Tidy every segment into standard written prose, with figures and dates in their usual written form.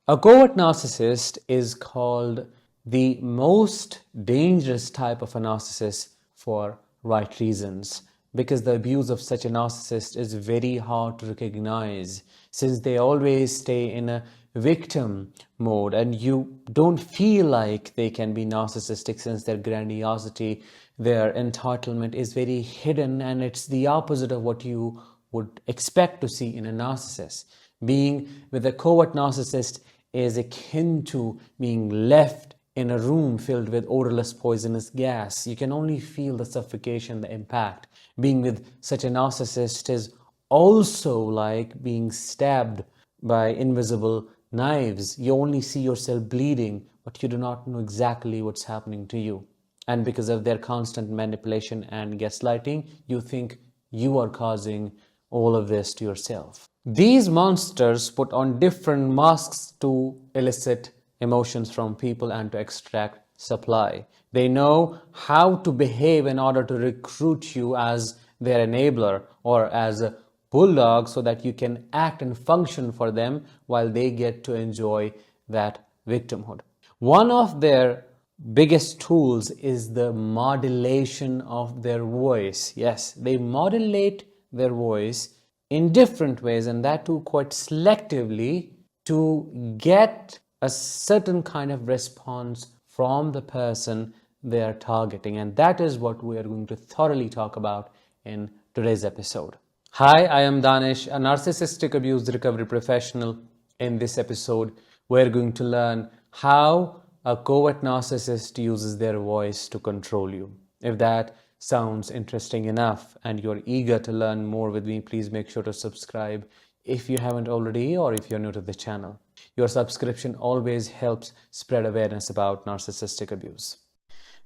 A covert narcissist is called the most dangerous type of a narcissist for right reasons, because the abuse of such a narcissist is very hard to recognize, since they always stay in a victim mode and you don't feel like they can be narcissistic, since their grandiosity, their entitlement is very hidden, and it's the opposite of what you would expect to see in a narcissist. Being with a covert narcissist is akin to being left in a room filled with odorless poisonous gas. You can only feel the suffocation, the impact. Being with such a narcissist is also like being stabbed by invisible knives. You only see yourself bleeding, but you do not know exactly what's happening to you. And because of their constant manipulation and gaslighting, you think you are causing all of this to yourself. These monsters put on different masks to elicit emotions from people and to extract supply. They know how to behave in order to recruit you as their enabler or as a bulldog, so that you can act and function for them while they get to enjoy that victimhood. One of their biggest tools is the modulation of their voice. Yes, they modulate their voice in different ways, and that too quite selectively, to get a certain kind of response from the person they are targeting. And that is what we are going to thoroughly talk about in today's episode. Hi, I am Danish, a narcissistic abuse recovery professional. In this episode, we're going to learn how a covert narcissist uses their voice to control you. If that sounds interesting enough and you're eager to learn more with me, please make sure to subscribe if you haven't already, or if you're new to the channel. Your subscription always helps spread awareness about narcissistic abuse.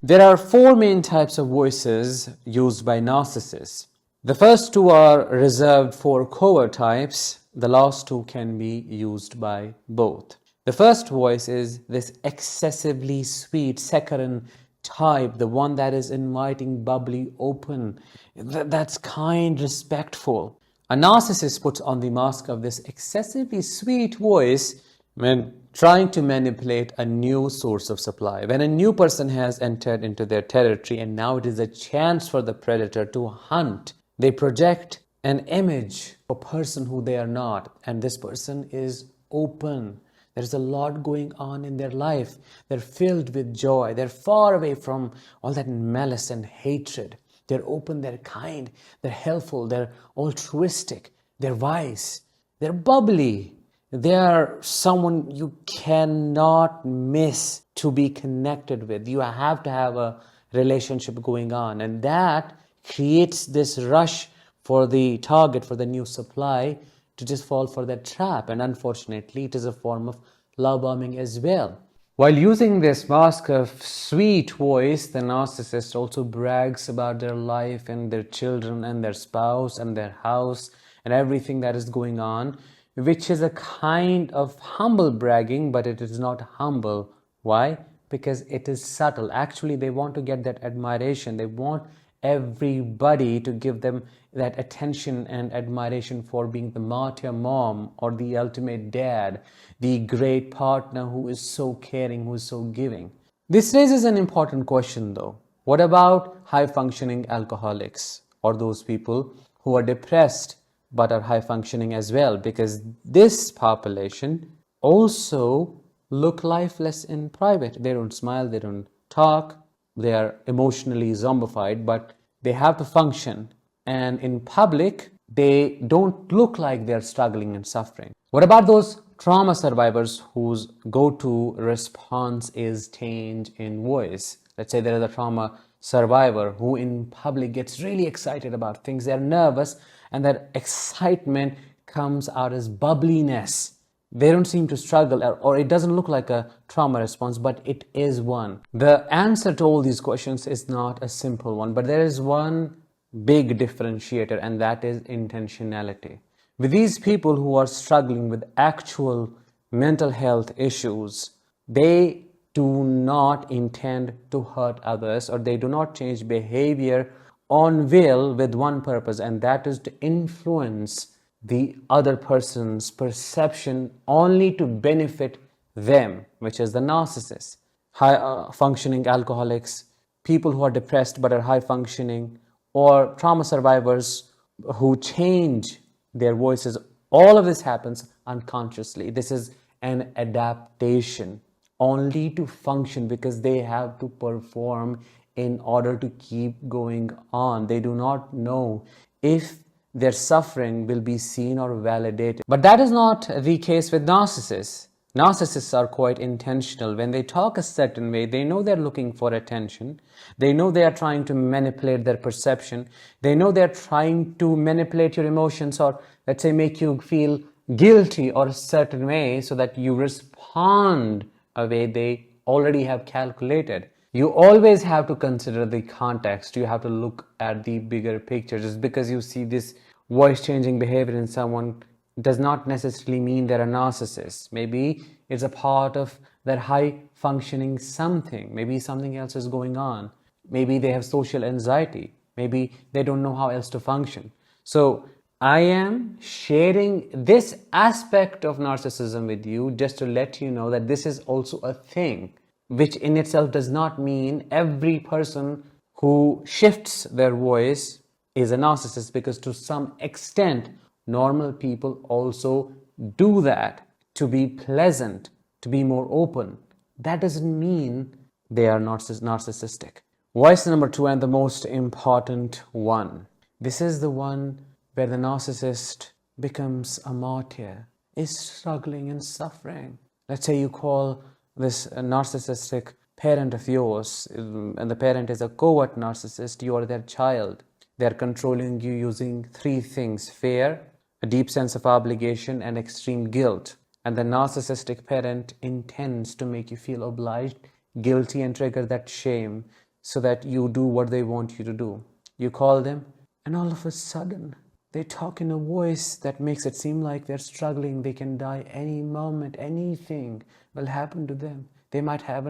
There are four main types of voices used by narcissists. The first two are reserved for covert types. The last two can be used by both. The first voice is this excessively sweet, saccharine type, the one that is inviting, bubbly, open, that's kind, respectful. A narcissist puts on the mask of this excessively sweet voice when trying to manipulate a new source of supply. When a new person has entered into their territory and now it is a chance for the predator to hunt, they project an image of a person who they are not, and this person is open. There's a lot going on in their life. They're filled with joy. They're far away from all that malice and hatred. They're open, they're kind, they're helpful, they're altruistic, they're wise, they're bubbly. They are someone you cannot miss to be connected with. You have to have a relationship going on, and that creates this rush for the target, for the new supply, to just fall for that trap. And unfortunately, it is a form of love bombing as well. While using this mask of sweet voice, the narcissist also brags about their life and their children and their spouse and their house and everything that is going on, which is a kind of humble bragging, but it is not humble. Why? Because it is subtle. Actually, they want to get that admiration. They want everybody to give them that attention and admiration for being the martyr mom or the ultimate dad, the great partner who is so caring, who is so giving. This raises an important question though. What about high-functioning alcoholics or those people who are depressed but are high-functioning as well? Because this population also look lifeless in private. They don't smile, they don't talk, they are emotionally zombified, but they have to function. And in public, they don't look like they're struggling and suffering. What about those trauma survivors whose go-to response is change in voice? Let's say there is a trauma survivor who in public gets really excited about things. They're nervous, and that excitement comes out as bubbliness. They don't seem to struggle, or it doesn't look like a trauma response, but it is one. The answer to all these questions is not a simple one, but there is one big differentiator, and that is intentionality. With these people who are struggling with actual mental health issues, they do not intend to hurt others, or they do not change behavior on will with one purpose, and that is to influence the other person's perception only to benefit them, which is the narcissist. High functioning alcoholics, people who are depressed but are high functioning, or trauma survivors who change their voices. All of this happens unconsciously. This is an adaptation only to function, because they have to perform in order to keep going on. They do not know if their suffering will be seen or validated. But that is not the case with narcissists. Narcissists are quite intentional. When they talk a certain way, they know they're looking for attention. They know they are trying to manipulate their perception. They know they're trying to manipulate your emotions, or let's say make you feel guilty or a certain way so that you respond a way they already have calculated. You always have to consider the context. You have to look at the bigger picture. Just because you see this voice changing behavior in someone does not necessarily mean they're a narcissist. Maybe it's a part of their high functioning something. Maybe something else is going on. Maybe they have social anxiety. Maybe they don't know how else to function. So I am sharing this aspect of narcissism with you just to let you know that this is also a thing, which in itself does not mean every person who shifts their voice is a narcissist, because to some extent, normal people also do that to be pleasant, to be more open. That doesn't mean they are narcissistic. Voice number 2, and the most important one. This is the one where the narcissist becomes a martyr, is struggling and suffering. Let's say you call this narcissistic parent of yours, and the parent is a covert narcissist. You are their child. They are controlling you using 3 things: fear, a deep sense of obligation, and extreme guilt. And the narcissistic parent intends to make you feel obliged, guilty, and trigger that shame so that you do what they want you to do. You call them, and all of a sudden, they talk in a voice that makes it seem like they're struggling. They can die any moment. Anything will happen to them. They might have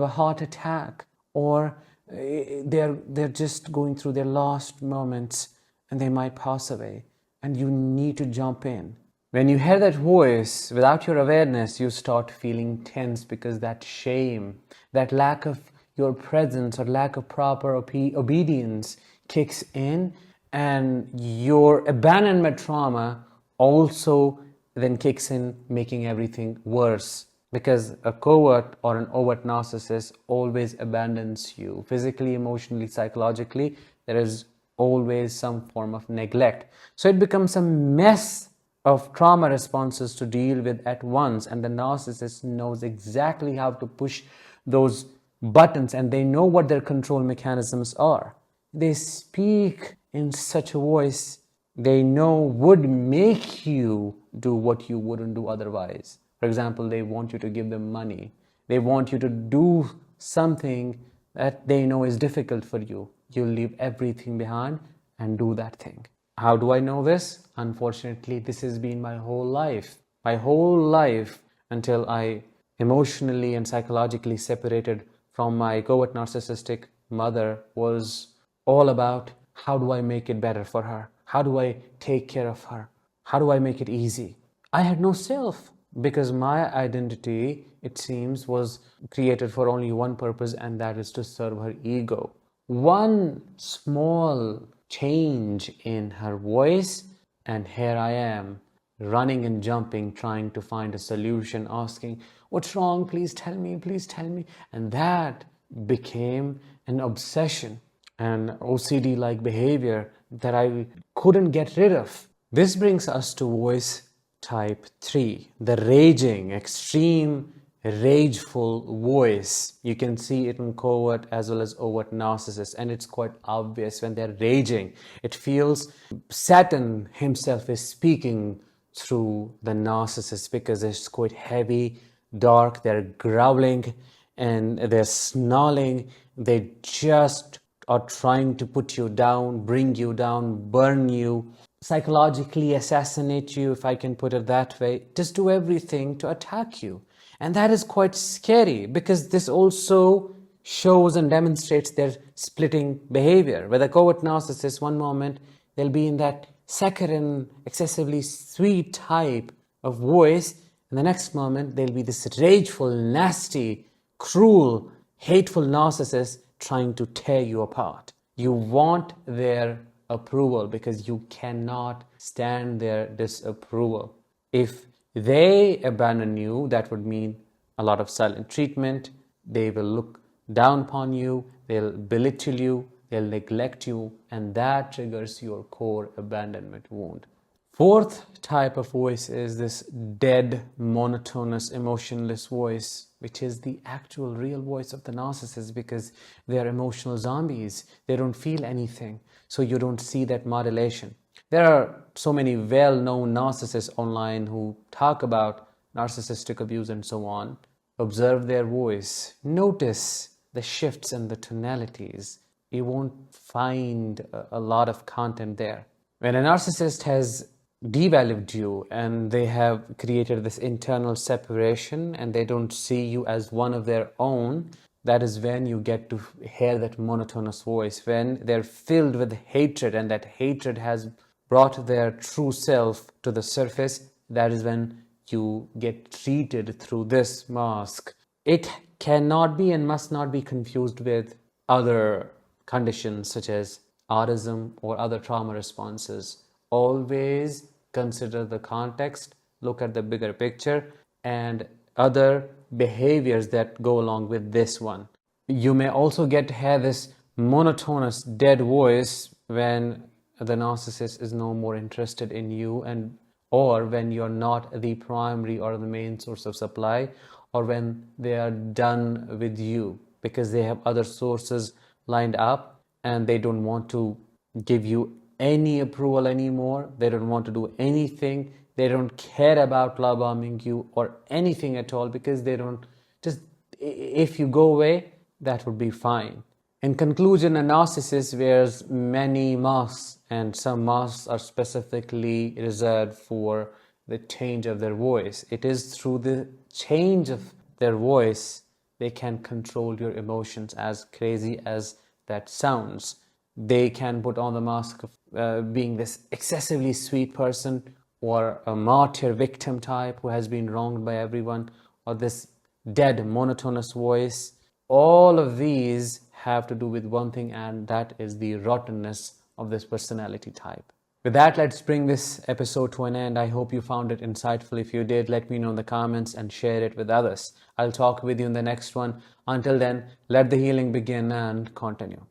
a heart attack, or they're just going through their last moments and they might pass away. And you need to jump in. When you hear that voice, without your awareness, you start feeling tense, because that shame, that lack of your presence or lack of proper obedience kicks in, and your abandonment trauma also then kicks in, making everything worse. Because a covert or an overt narcissist always abandons you physically, emotionally, psychologically. There is always some form of neglect. So it becomes a mess of trauma responses to deal with at once, and the narcissist knows exactly how to push those buttons, and they know what their control mechanisms are. They speak in such a voice they know would make you do what you wouldn't do otherwise. For example, they want you to give them money. They want you to do something that they know is difficult for you. You'll leave everything behind and do that thing. How do I know this? Unfortunately, this has been my whole life. My whole life, until I emotionally and psychologically separated from my covert narcissistic mother, was all about, how do I make it better for her? How do I take care of her? How do I make it easy? I had no self, because my identity, it seems, was created for only one purpose, and that is to serve her ego. One small change in her voice, and here I am, running and jumping, trying to find a solution, asking, what's wrong? Please tell me, please tell me. And that became an obsession, an OCD-like behavior that I couldn't get rid of. This brings us to voice type 3, the raging, extreme, rageful voice. You can see it in covert as well as overt narcissists, and it's quite obvious when they're raging. It feels Satan himself is speaking through the narcissist, because it's quite heavy, dark, they're growling and they're snarling. They just are trying to put you down, bring you down, burn you, psychologically assassinate you, if I can put it that way. Just do everything to attack you. And that is quite scary, because this also shows and demonstrates their splitting behavior. With a covert narcissist, one moment they'll be in that saccharine, excessively sweet type of voice, In the next moment, there'll be this rageful, nasty, cruel, hateful narcissist trying to tear you apart. You want their approval because you cannot stand their disapproval. If they abandon you, that would mean a lot of silent treatment. They will look down upon you, they'll belittle you, they'll neglect you, and that triggers your core abandonment wound. Fourth type of voice is this dead, monotonous, emotionless voice, which is the actual real voice of the narcissist because they are emotional zombies. They don't feel anything, so you don't see that modulation. There are so many well-known narcissists online who talk about narcissistic abuse and so on. Observe their voice. Notice the shifts and the tonalities. You won't find a lot of content there. When a narcissist has devalued you and they have created this internal separation and they don't see you as one of their own, that is when you get to hear that monotonous voice. When they're filled with hatred and that hatred has brought their true self to the surface, that is when you get treated through this mask. It cannot be and must not be confused with other conditions such as autism or other trauma responses. Always consider the context, look at the bigger picture and other behaviors that go along with this one. You may also get to hear this monotonous dead voice when the narcissist is no more interested in you, and or when you're not the primary or the main source of supply, or when they are done with you because they have other sources lined up and they don't want to give you any approval anymore. They don't want to do anything. They don't care about love bombing you or anything at all because they don't just, if you go away, that would be fine. In conclusion, a narcissist wears many masks, and some masks are specifically reserved for the change of their voice. It is through the change of their voice they can control your emotions, as crazy as that sounds. They can put on the mask of being this excessively sweet person, or a martyr victim type who has been wronged by everyone, or this dead monotonous voice. All of these have to do with one thing, and that is the rottenness of this personality type. With that, let's bring this episode to an end. I hope you found it insightful. If you did, let me know in the comments and share it with others. I'll talk with you in the next one. Until then, let the healing begin and continue.